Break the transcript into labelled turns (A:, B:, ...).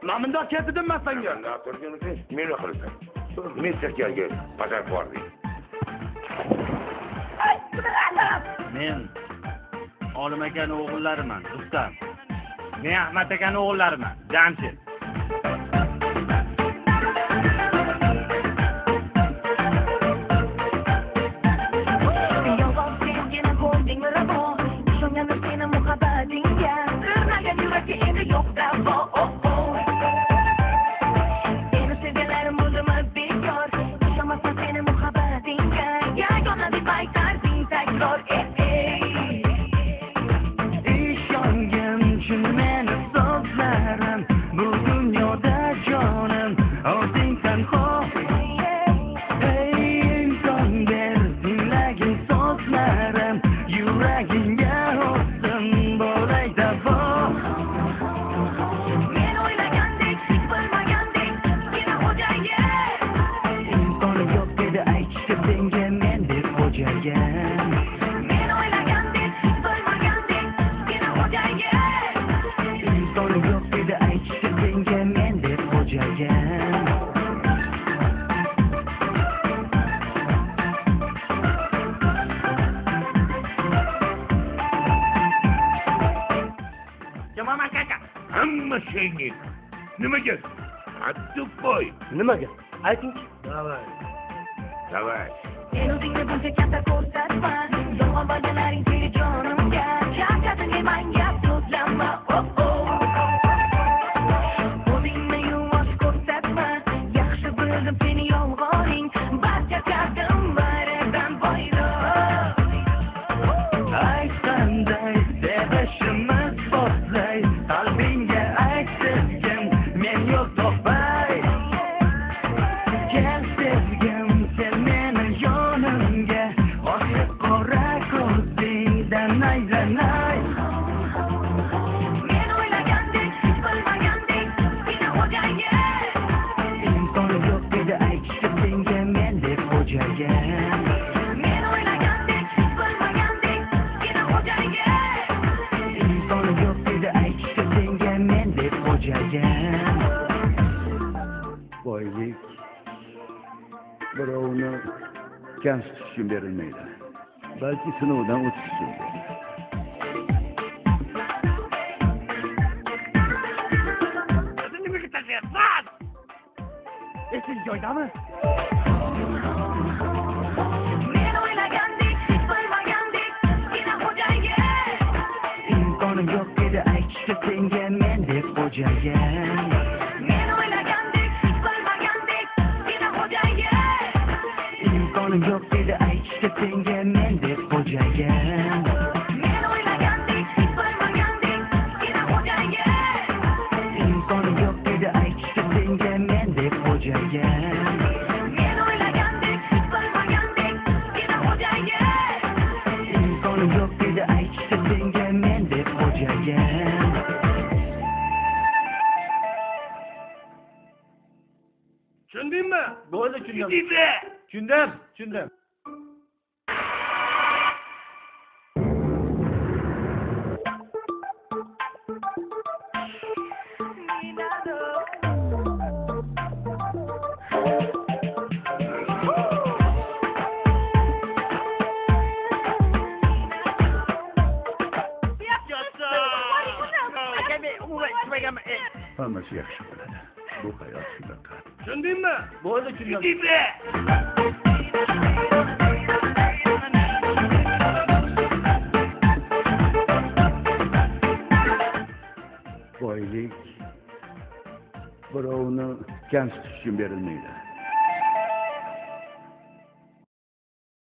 A: Namında ketdim ben sanga.
B: Turgunni meni qilasan. Men sirkaga pazar bordik.
A: Men Olim akaning o'g'illariman, Rustam. Men Ahmad akaning o'g'illariman, Jamshid.
B: Hamma shayni. Nimaga? Hatto qo'y.
A: Nimaga? Ayting-chi.
B: Davay.
C: Men o'zingni buncha katta ko'rsatma, yolg'on bajalaring seni jonimga, charchating manga so'zlama, o'zingni yuvosh ko'rsatma, yaxshi bildim seni yolg'oning, barcha qadim baridan boyro.
A: Aytganday sevishimiz boshlay, qalbingga aytdim, men yo'q topay. Kel sevgim, sen meni yonimga, oshiq qora ko'zingdan aylanay.
C: Men o'ylagandek, bilmagandek, seni xo'jaga.
A: Imkoni yo'q edi aytishga senga men deb xo'jaga.
C: Men o'ylagandek, bilmagandek, seni xo'jaga.
A: Imkoni yo'q edi aytishga senga men deb xo'jaga. Boylik birovni kamsitish uchun berilmaydi, balki sinovdan o'tish uchun.
B: Nimaga tashlayapsan?
A: Esing joydami?
C: Men o'ylagandek, bilmagandek, seni xo'jaga.
A: Imkonim yo'q edi aytishga senga men deb xo'jaga.
C: Men o'ylagandek, bilmagandek, seni xo'jaga.
A: Imkonim yo'q edi aytishga senga men deb xo'jaga.
C: Men o'ylagandek, bilmagandek, seni xo'jaga.
A: Imkonim yo'q edi aytishga senga men deb xo'jaga.
C: Men o'ylagandek, bilmagandek, seni xo'jaga.
A: Imkonim yo'q edi aytishga senga men deb xo'jaga.
B: Tushundingmi?
A: Bo'ldi, tushundim.
B: Tushundingmi?
A: Tushundim.
B: Hammasi yaxshi bo'ladi. Bu hayot shunaqa. Tushundingmi?
A: Bo'ldi, tushundim. Boylik birovni kamsitish uchun berilmaydi,